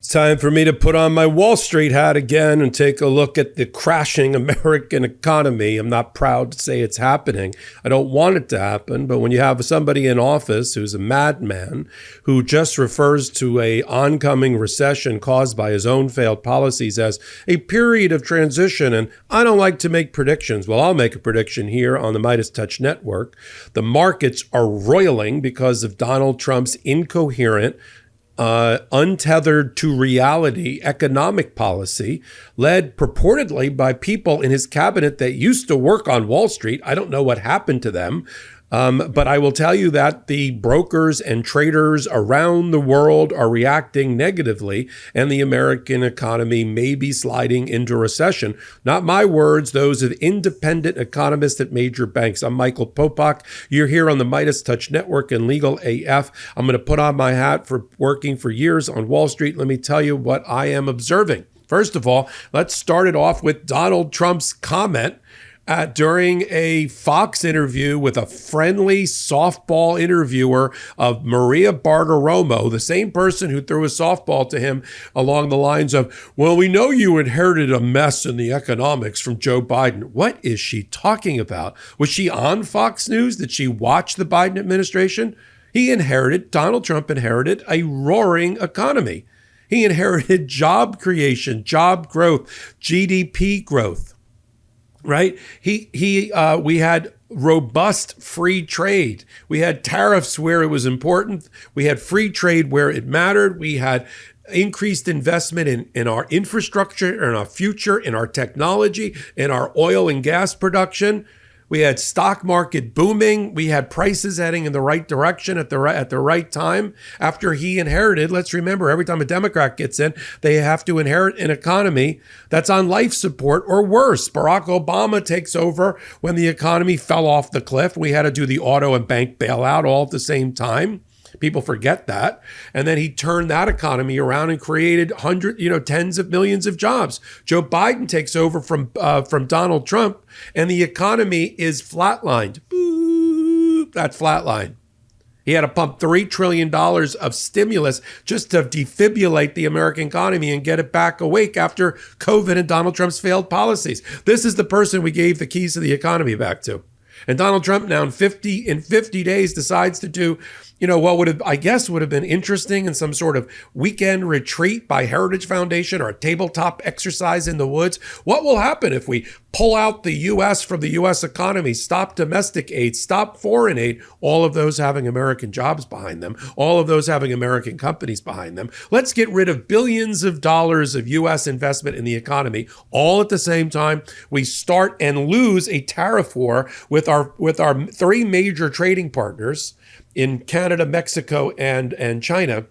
It's time for me to put on my Wall Street hat again and take a look at the crashing American economy. I'm not proud to say it's happening. I don't want it to happen, but when you have somebody in office who's a madman who just refers to an oncoming recession caused by his own failed policies as a period of transition, and I don't like to make predictions. Well, I'll make a prediction here on the MeidasTouch network. The markets are roiling because of Donald Trump's incoherent, untethered to reality economic policy led purportedly by people in his cabinet that used to work on Wall Street. I don't know what happened to them. But I will tell you that the brokers and traders around the world are reacting negatively, and the American economy may be sliding into recession. Not my words, those of independent economists at major banks. I'm Michael Popok. You're here on the MeidasTouch Network and Legal AF. I'm going to put on my hat for working for years on Wall Street. Let me tell you what I am observing. First of all, let's start it off with Donald Trump's comment during a Fox interview with a friendly softball interviewer of Maria Bartiromo, the same person who threw a softball to him along the lines of, well, we know you inherited a mess in the economics from Joe Biden. What is she talking about? Was she on Fox News? Did she watch the Biden administration? Donald Trump inherited a roaring economy. He inherited job creation, job growth, GDP growth. Right? We had robust free trade. We had tariffs where it was important. We had free trade where it mattered. We had increased investment in our infrastructure, in our future, in our technology, in our oil and gas production. We had stock market booming. We had prices heading in the right direction at the right time. After he inherited, let's remember, every time a Democrat gets in, they have to inherit an economy that's on life support or worse. Barack Obama takes over when the economy fell off the cliff. We had to do the auto and bank bailout all at the same time. People forget that. And then he turned that economy around and created tens of millions of jobs. Joe Biden takes over from Donald Trump, and the economy is flatlined. Boop, that's flatline. He had to pump $3 trillion of stimulus just to defibrillate the American economy and get it back awake after COVID and Donald Trump's failed policies. This is the person we gave the keys to the economy back to. And Donald Trump now in 50 days decides to do, what would have been interesting in some sort of weekend retreat by Heritage Foundation or a tabletop exercise in the woods. What will happen if we pull out the U.S. from the U.S. economy, stop domestic aid, stop foreign aid, all of those having American jobs behind them, all of those having American companies behind them. Let's get rid of billions of dollars of U.S. investment in the economy, all at the same time. We start and lose a tariff war with our three major trading partners in Canada, Mexico, and China.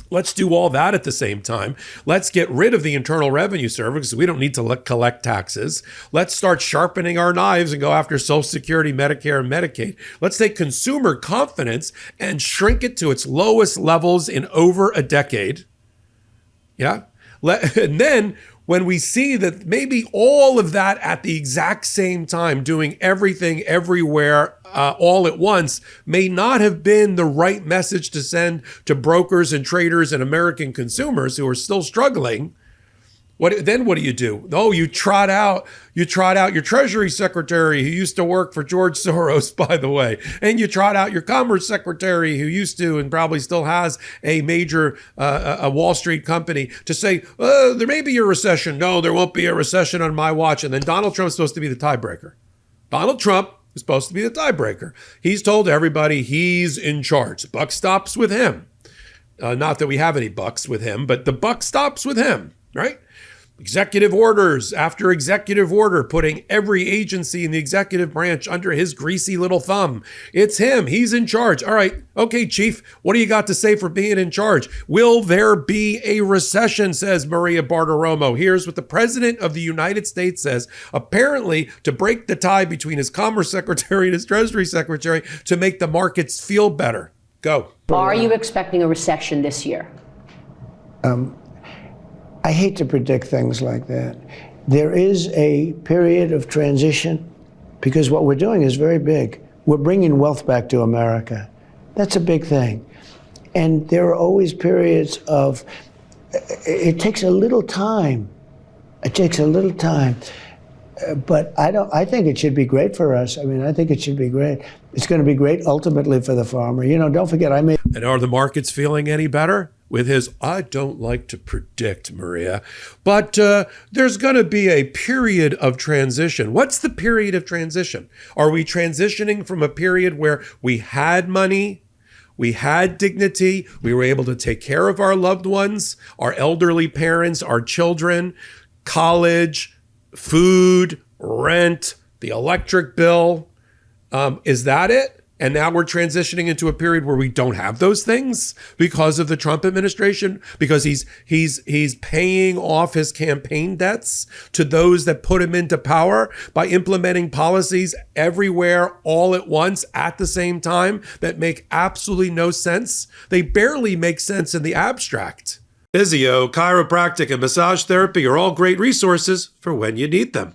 Let's do all that at the same time. Let's get rid of the Internal Revenue Service because we don't need to collect taxes. Let's start sharpening our knives and go after Social Security, Medicare, and Medicaid. Let's take consumer confidence and shrink it to its lowest levels in over a decade. Yeah. And then when we see that maybe all of that at the exact same time, doing everything everywhere all at once, may not have been the right message to send to brokers and traders and American consumers who are still struggling. What do you do? Oh, you trot out your Treasury Secretary who used to work for George Soros, by the way, and you trot out your Commerce Secretary who used to and probably still has a major a Wall Street company to say, there may be a recession. No, there won't be a recession on my watch. And then Donald Trump's supposed to be the tiebreaker. Donald Trump is supposed to be the tiebreaker. He's told everybody he's in charge. The buck stops with him. Not that we have any bucks with him, but the buck stops with him, right? Executive orders after executive order, putting every agency in the executive branch under his greasy little thumb. It's him. He's in charge. All right. Okay, Chief, what do you got to say for being in charge? Will there be a recession, says Maria Bartiromo. Here's what the President of the United States says, apparently to break the tie between his Commerce Secretary and his Treasury Secretary to make the markets feel better. Go. Are you expecting a recession this year? I hate to predict things like that. There is a period of transition because what we're doing is very big. We're bringing wealth back to America. That's a big thing. And there are always periods of it takes a little time. It takes a little time. But I think it should be great for us. I mean, I think it should be great. It's going to be great ultimately for the farmer. You know, don't forget, And are the markets feeling any better? With his, I don't like to predict, Maria, but there's going to be a period of transition. What's the period of transition? Are we transitioning from a period where we had money, we had dignity, we were able to take care of our loved ones, our elderly parents, our children, college, food, rent, the electric bill? Is that it? And now we're transitioning into a period where we don't have those things because of the Trump administration, because he's paying off his campaign debts to those that put him into power by implementing policies everywhere all at once at the same time that make absolutely no sense. They barely make sense in the abstract. Physio, chiropractic, and massage therapy are all great resources for when you need them.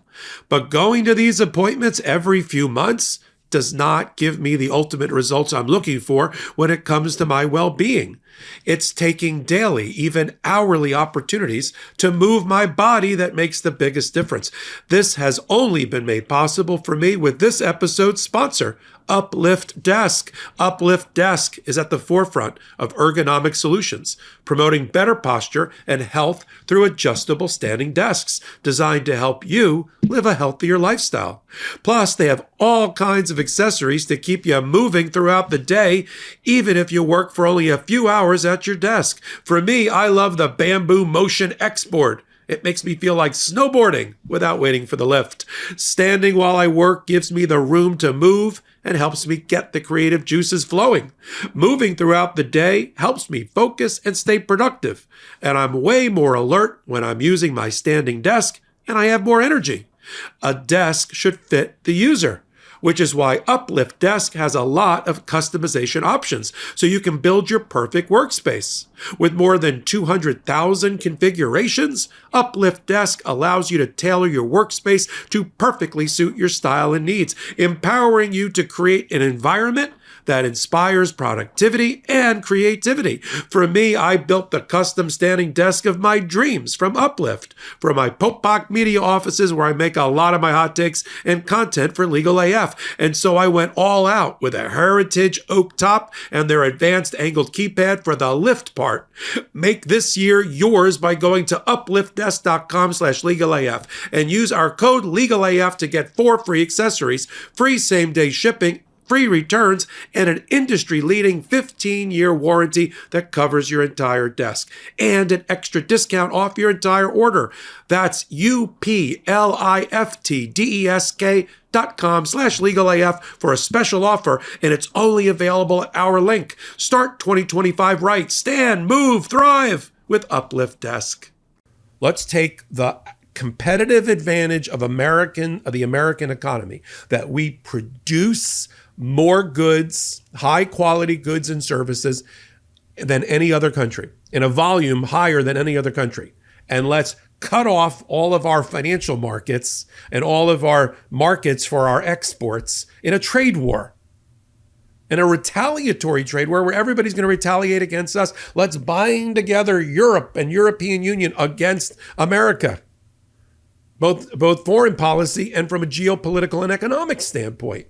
But going to these appointments every few months does not give me the ultimate results I'm looking for when it comes to my well-being. It's taking daily, even hourly opportunities to move my body that makes the biggest difference. This has only been made possible for me with this episode's sponsor, Uplift Desk. Uplift Desk is at the forefront of ergonomic solutions, promoting better posture and health through adjustable standing desks designed to help you live a healthier lifestyle. Plus, they have all kinds of accessories to keep you moving throughout the day, even if you work for only a few hours at your desk. For me, I love the Bamboo Motion X board. It makes me feel like snowboarding without waiting for the lift. Standing while I work gives me the room to move and helps me get the creative juices flowing. Moving throughout the day helps me focus and stay productive. And I'm way more alert when I'm using my standing desk and I have more energy. A desk should fit the user, which is why Uplift Desk has a lot of customization options so you can build your perfect workspace. With more than 200,000 configurations, Uplift Desk allows you to tailor your workspace to perfectly suit your style and needs, empowering you to create an environment that inspires productivity and creativity. For me, I built the custom standing desk of my dreams from Uplift for my Popok media offices where I make a lot of my hot takes and content for Legal AF. And so I went all out with a heritage oak top and their advanced angled keypad for the lift part. Make this year yours by going to upliftdesk.com/legalaf and use our code LegalAF to get 4 free accessories, free same-day shipping, free returns, and an industry-leading 15-year warranty that covers your entire desk, and an extra discount off your entire order. That's upliftdesk.com/legalaf for a special offer, and it's only available at our link. Start 2025 right. Stand, move, thrive with Uplift Desk. Let's take the competitive advantage of the American economy, that we produce more goods, high quality goods and services than any other country, in a volume higher than any other country. And let's cut off all of our financial markets and all of our markets for our exports in a trade war, in a retaliatory trade war where everybody's going to retaliate against us. Let's bind together Europe and European Union against America, both foreign policy and from a geopolitical and economic standpoint.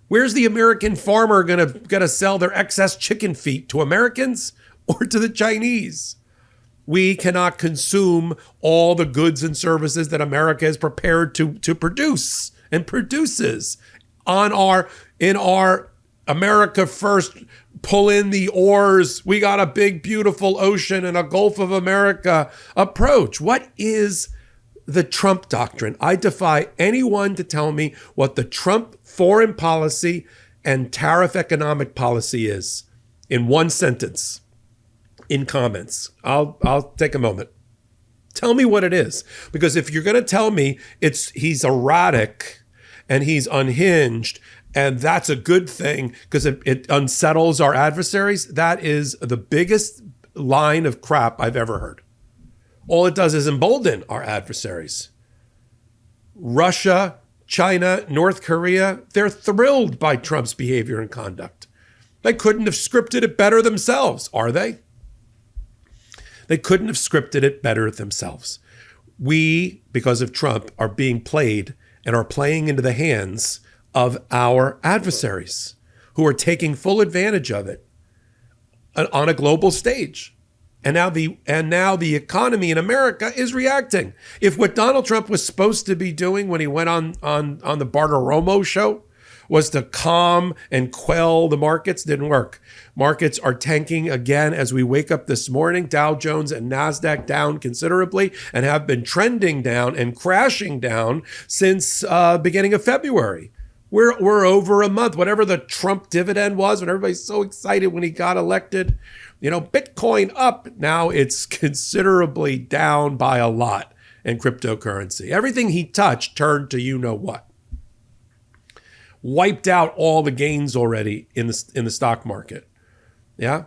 Where's the American farmer gonna sell their excess chicken feet, to Americans or to the Chinese? We cannot consume all the goods and services that America is prepared to produce and produces in our America first, pull in the oars, we got a big beautiful ocean and a Gulf of America approach. What is the Trump doctrine? I defy anyone to tell me what the Trump foreign policy and tariff economic policy is in one sentence, in comments. I'll take a moment. Tell me what it is. Because if you're going to tell me he's erratic and he's unhinged and that's a good thing because it unsettles our adversaries, that is the biggest line of crap I've ever heard. All it does is embolden our adversaries. Russia, China, North Korea, they're thrilled by Trump's behavior and conduct. They couldn't have scripted it better themselves, are they? They couldn't have scripted it better themselves. We, because of Trump, are being played and are playing into the hands of our adversaries who are taking full advantage of it on a global stage. And now the economy in America is reacting. If what Donald Trump was supposed to be doing when he went on the Bartiromo show was to calm and quell the markets, didn't work. Markets are tanking again as we wake up this morning. Dow Jones and NASDAQ down considerably and have been trending down and crashing down since beginning of February. We're over a month. Whatever the Trump dividend was, when everybody's so excited when he got elected, Bitcoin up. Now it's considerably down by a lot in cryptocurrency. Everything he touched turned to you-know-what. Wiped out all the gains already in the stock market. Yeah.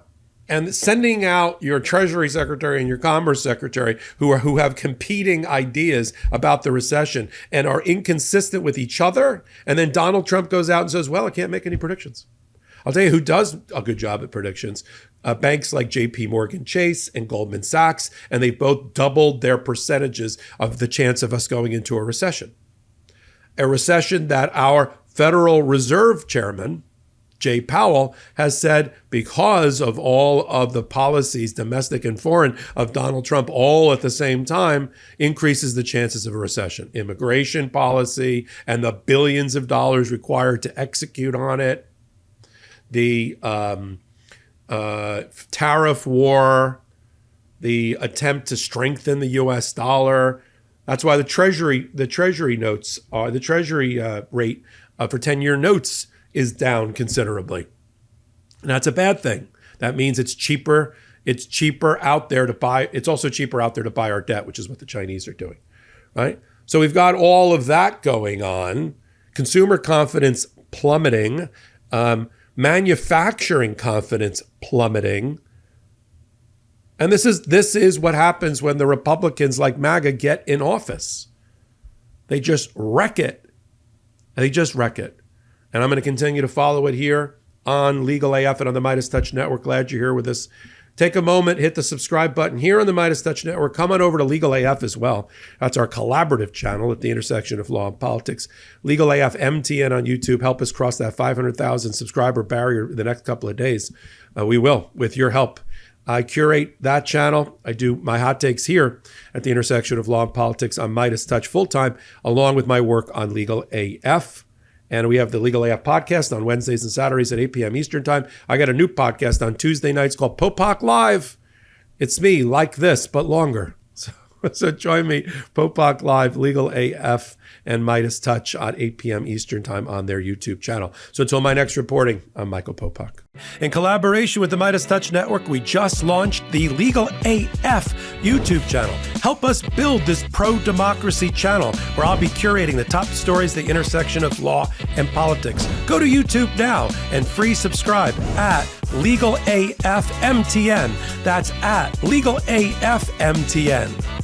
And sending out your Treasury Secretary and your Commerce Secretary who have competing ideas about the recession and are inconsistent with each other. And then Donald Trump goes out and says, well, I can't make any predictions. I'll tell you who does a good job at predictions. Banks like JP Morgan Chase and Goldman Sachs, and they both doubled their percentages of the chance of us going into a recession. A recession that our Federal Reserve Chairman, Jay Powell, has said because of all of the policies, domestic and foreign, of Donald Trump all at the same time, increases the chances of a recession. Immigration policy and the billions of dollars required to execute on it, the tariff war, the attempt to strengthen the U.S. dollar. That's why the Treasury notes are the Treasury rate for 10-year notes is down considerably. And that's a bad thing. That means it's cheaper. It's cheaper out there to buy. It's also cheaper out there to buy our debt, which is what the Chinese are doing, right? So we've got all of that going on. Consumer confidence plummeting. Manufacturing confidence plummeting. And this is what happens when the Republicans like MAGA get in office. They just wreck it. They just wreck it. And I'm going to continue to follow it here on Legal AF and on the MeidasTouch Network. Glad you're here with us. Take a moment, hit the subscribe button here on the MeidasTouch Network. Come on over to Legal AF as well. That's our collaborative channel at the intersection of law and politics. Legal AF MTN on YouTube. Help us cross that 500,000 subscriber barrier the next couple of days. We will, with your help. I curate that channel. I do my hot takes here at the intersection of law and politics on MeidasTouch full-time, along with my work on Legal AF. And we have the Legal AF podcast on Wednesdays and Saturdays at 8 p.m. Eastern time. I got a new podcast on Tuesday nights called Popok Live. It's me like this, but longer. So join me, Popok Live, Legal AF, and MeidasTouch at 8 p.m. Eastern time on their YouTube channel. So until my next reporting, I'm Michael Popok. In collaboration with the MeidasTouch Network, we just launched the Legal AF YouTube channel. Help us build this pro-democracy channel where I'll be curating the top stories, the intersection of law and politics. Go to YouTube now and free subscribe at Legal AF MTN. That's at Legal AF MTN.